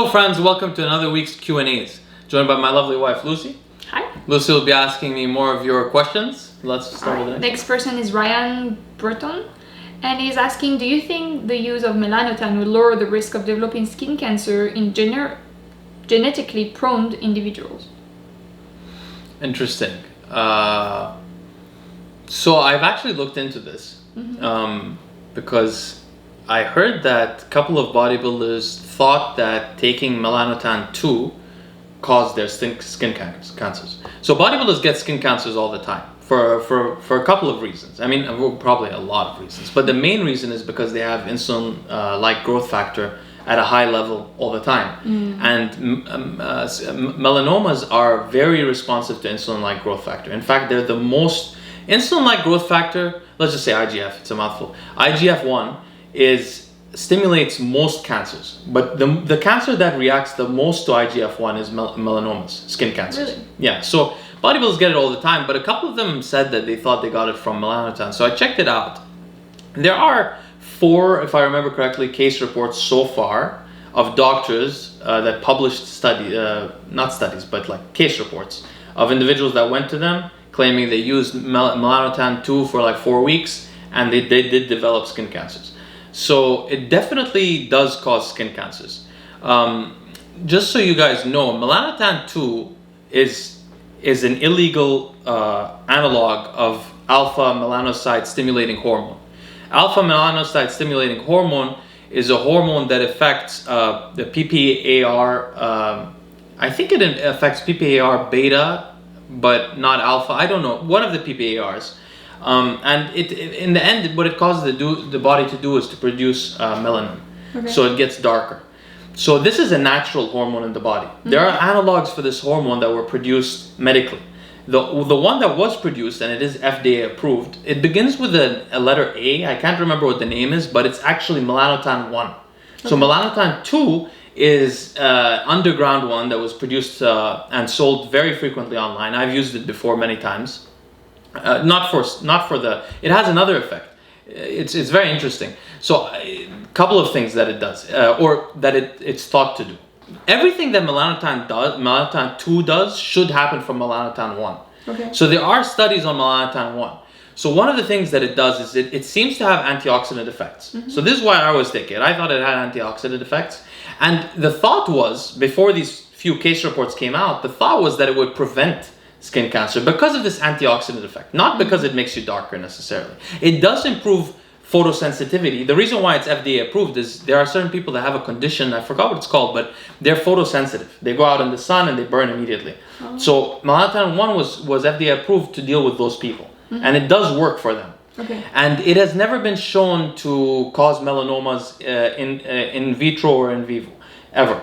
Hello friends, welcome to another week's Q&As. Joined by my lovely wife, Lucie. Hi. Lucie will be asking me more of your questions. Let's start with it. Next person is Ryan Burton, and he's asking, do you think the use of melanotan will lower the risk of developing skin cancer in genetically prone individuals? Interesting. So I've actually looked into this because I heard that a couple of bodybuilders thought that taking Melanotan 2 caused their skin cancers. So bodybuilders get skin cancers all the time for a couple of reasons. I mean, probably a lot of reasons. But the main reason is because they have insulin-like growth factor at a high level all the time. And melanomas are very responsive to insulin-like growth factor. In fact, they're the most insulin-like growth factor. Let's just say IGF, it's a mouthful. IGF-1 stimulates most cancers, but the cancer that reacts the most to IGF-1 is melanomas, skin cancers. Really? Yeah, so bodybuilders get it all the time, but a couple of them said that they thought they got it from melanotan. So I checked it out. There are 4, if I remember correctly, case reports so far of doctors that published not studies, but like case reports of individuals that went to them claiming they used melanotan 2 for like 4 weeks and they did develop skin cancers. So it definitely does cause skin cancers. Just so you guys know, melanotan 2 is an illegal analog of alpha melanocyte stimulating hormone. Alpha melanocyte stimulating hormone is a hormone that affects the PPAR. I think it affects PPAR beta, but not alpha. I don't know. One of the PPARs. And in the end, what it causes the body to do is to produce melanin. Okay. So it gets darker. So this is a natural hormone in the body. There are analogs for this hormone that were produced medically. The one that was produced, and it is FDA approved, it begins with a letter A. I can't remember what the name is, but it's actually melanotan 1. Okay. So melanotan 2 is underground one that was produced and sold very frequently online. I've used it before many times. Not for it has another effect. It's very interesting. So a couple of things that it does, or that it's thought to do. Everything that melanotan 2 does should happen from melanotan 1. Okay. So there are studies on melanotan 1. So one of the things that it does is it seems to have antioxidant effects. So this is why I always take it. I thought it had antioxidant effects. And the thought was, before these few case reports came out, the thought was that it would prevent skin cancer because of this antioxidant effect, not because it makes you darker necessarily. It does improve photosensitivity. The reason why it's FDA approved is there are certain people that have a condition, I forgot what it's called, but they're photosensitive. They go out in the sun and they burn immediately. So melanotan 1 was FDA approved to deal with those people. And it does work for them. Okay. And it has never been shown to cause melanomas in vitro or in vivo, ever.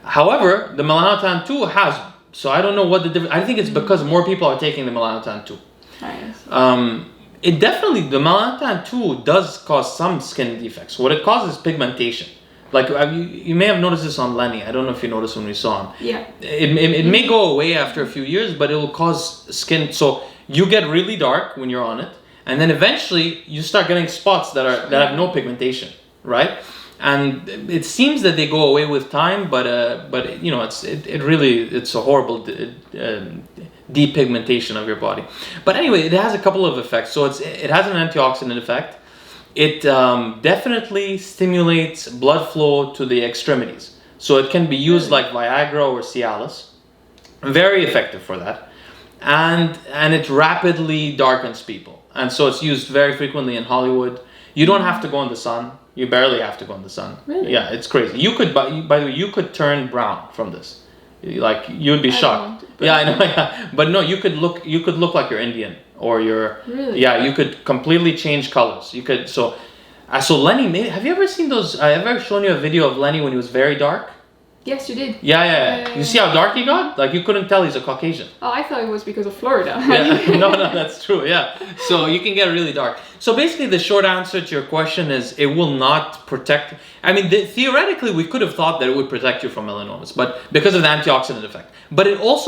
However, the melanotan 2 has. So I don't know what the difference. I think it's because more people are taking the melanotan 2. Nice. The melanotan 2 does cause some skin defects. What it causes is pigmentation. Like you may have noticed this on Lenny. I don't know if you noticed when we saw him. Yeah. It may go away after a few years, but it will cause skin. So you get really dark when you're on it, and then eventually you start getting spots that have no pigmentation, right? And it seems that they go away with time, but you know, it's a horrible depigmentation of your body. But anyway, it has a couple of effects. So it has an antioxidant effect. It definitely stimulates blood flow to the extremities. So it can be used like Viagra or Cialis. Very effective for that. And it rapidly darkens people. And so it's used very frequently in Hollywood. You don't have to go in the sun. You barely have to go in the sun. Really? Yeah, it's crazy. You could, by the way, you could turn brown from this. Like, you'd be shocked. Yeah, I know. Yeah. But no, you could look like you're Indian or you're. Really? Yeah, you could completely change colors. You could. So Lenny, have you ever seen those? I ever shown you a video of Lenny when he was very dark? Yes, you did. Yeah. You see how dark he got? Like, you couldn't tell he's a Caucasian. Oh, I thought it was because of Florida. Yeah. No, that's true. Yeah. So you can get really dark. So basically, the short answer to your question is it will not protect. I mean, theoretically, we could have thought that it would protect you from melanomas, but because of the antioxidant effect. But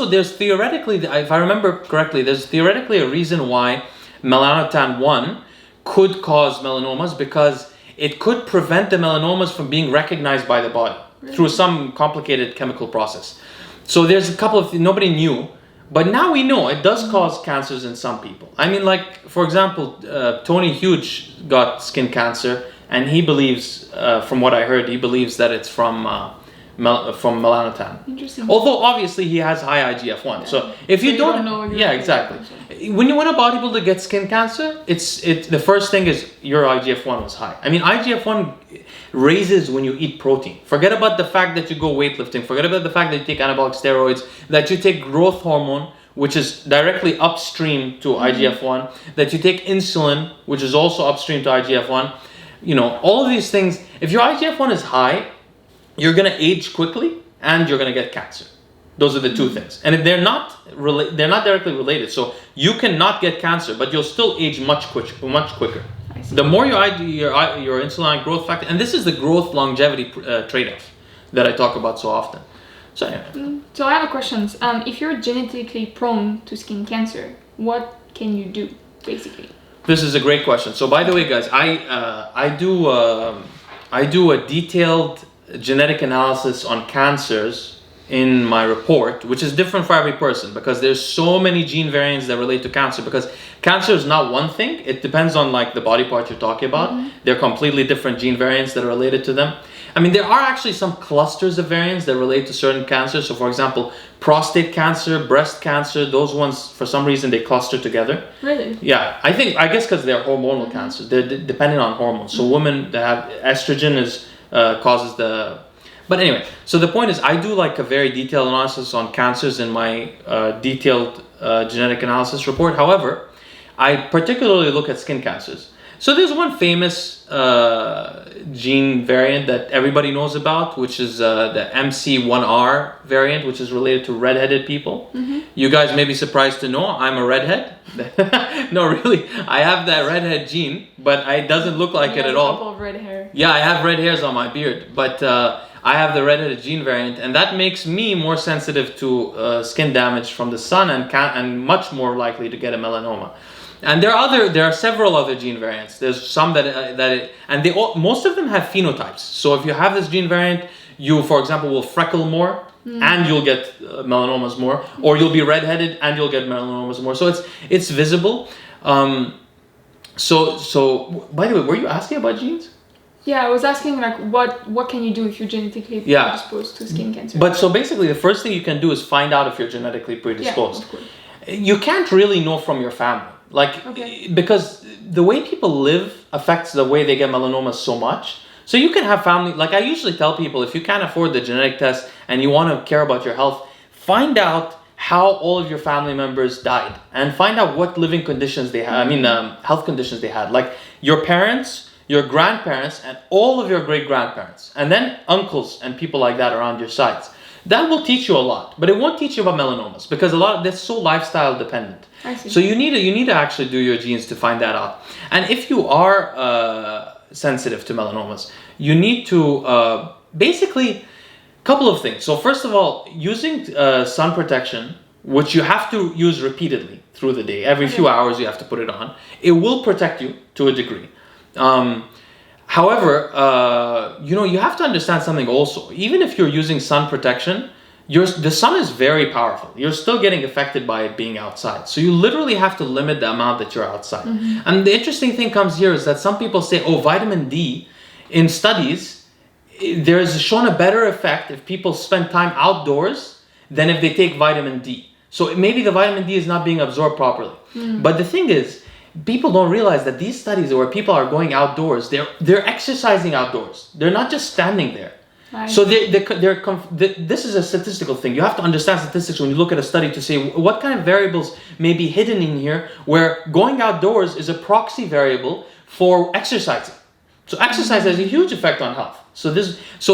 there's theoretically, if I remember correctly, there's theoretically a reason why melanotan 1 could cause melanomas, because it could prevent the melanomas from being recognized by the body. through some complicated chemical process. So there's a couple of nobody knew, but now we know it does cause cancers in some people. I mean, like for example, Tony Huge got skin cancer, and he believes, from what I heard, he believes that it's from melanotan. Interesting. Although obviously he has high IGF-1. Yeah. So if you don't know yeah, exactly. When a bodybuilder gets skin cancer, it's the first thing is your IGF-1 was high. I mean, IGF-1 raises when you eat protein. Forget about the fact that you go weightlifting. Forget about the fact that you take anabolic steroids, that you take growth hormone, which is directly upstream to IGF-1, that you take insulin, which is also upstream to IGF-1. You know, all of these things, if your IGF-1 is high, you're going to age quickly and you're going to get cancer. Those are the two things. And if they're not directly related. So you cannot get cancer, but you'll still age much quicker. The more your insulin growth factor, and this is the growth longevity trade-off that I talk about so often. So anyway. So I have a question. If you're genetically prone to skin cancer, what can you do, basically? This is a great question. So by the way, guys, I do a detailed genetic analysis on cancers in my report, which is different for every person because there's so many gene variants that relate to cancer, because cancer is not one thing. It depends on like the body part you're talking about. They're completely different gene variants that are related to them. I mean, there are actually some clusters of variants that relate to certain cancers. So for example, prostate cancer, breast cancer, those ones, for some reason, they cluster together. Really? Yeah, I guess because they're hormonal cancers. They're dependent on hormones. So women that have estrogen causes the... But anyway, so the point is I do like a very detailed analysis on cancers in my detailed genetic analysis report. However, I particularly look at skin cancers. So there's one famous gene variant that everybody knows about, which is the MC1R variant, which is related to redheaded people. You guys may be surprised to know I'm a redhead. No, really, I have that redhead gene, but it doesn't look like it at all. A couple of red hair. Yeah, I have red hairs on my beard, but I have the redheaded gene variant, and that makes me more sensitive to skin damage from the sun and much more likely to get a melanoma. And there are several other gene variants. There's some most of them have phenotypes. So if you have this gene variant, you, for example, will freckle more and you'll get melanomas more, or you'll be redheaded and you'll get melanomas more. So it's visible. So by the way, were you asking about genes? Yeah, I was asking like what can you do if you're genetically predisposed to skin cancer? But so basically, the first thing you can do is find out if you're genetically predisposed. Yeah, of course. You can't really know from your family. Because the way people live affects the way they get melanomas so much. So you can have family, like I usually tell people, if you can't afford the genetic test and you want to care about your health, find out how all of your family members died and find out what living conditions they had, health conditions they had. Like your parents, your grandparents, and all of your great-grandparents, and then uncles and people like that around your sides. That will teach you a lot, but it won't teach you about melanomas because that's so lifestyle dependent. I see. So you need to actually do your genes to find that out. And if you are sensitive to melanomas, you need to basically couple of things. So first of all, using sun protection, which you have to use repeatedly through the day, every few hours you have to put it on. It will protect you to a degree. However, you have to understand something also. Even if you're using sun protection, the sun is very powerful. You're still getting affected by it being outside. So you literally have to limit the amount that you're outside. And the interesting thing comes here is that some people say, vitamin D, in studies, there is shown a better effect if people spend time outdoors than if they take vitamin D. So maybe the vitamin D is not being absorbed properly. But the thing is, people don't realize that these studies where people are going outdoors, they're exercising outdoors. They're not just standing there. Right. So this is a statistical thing. You have to understand statistics when you look at a study to say what kind of variables may be hidden in here, where going outdoors is a proxy variable for exercising. So exercise has a huge effect on health. So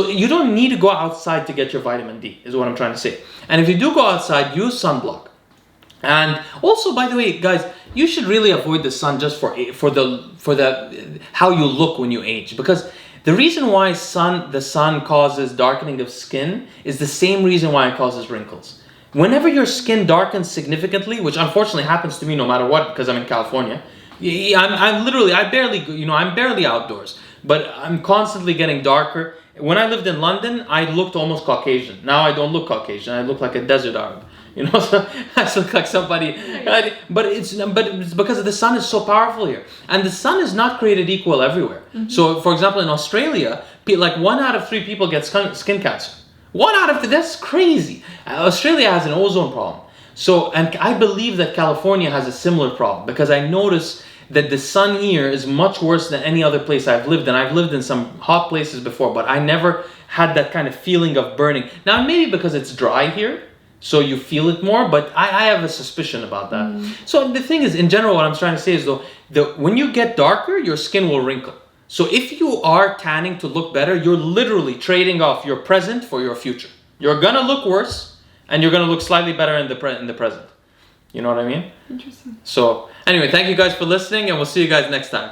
you don't need to go outside to get your vitamin D, is what I'm trying to say. And if you do go outside, use sunblock. And also, by the way, guys, you should really avoid the sun just for the how you look when you age, because the reason why the sun causes darkening of skin is the same reason why it causes wrinkles. Whenever your skin darkens significantly, which unfortunately happens to me no matter what, because I'm in California, I'm barely outdoors, but I'm constantly getting darker. when I lived in London, I looked almost Caucasian. Now I don't look Caucasian. I look like a desert Arab. You know, so I look like somebody. But it's because the sun is so powerful here, and the sun is not created equal everywhere. So, for example, in Australia, like 1 out of 3 people get skin cancer. 1 out of 3. That's crazy. Australia has an ozone problem. So, and I believe that California has a similar problem because I notice that the sun here is much worse than any other place I've lived in. I've lived in some hot places before, but I never had that kind of feeling of burning. Now, maybe because it's dry here, so you feel it more, but I have a suspicion about that. So the thing is, in general, what I'm trying to say is though, when you get darker, your skin will wrinkle. So if you are tanning to look better, you're literally trading off your present for your future. You're gonna look worse, and you're gonna look slightly better in the present. You know what I mean? Interesting. So anyway, thank you guys for listening, and we'll see you guys next time.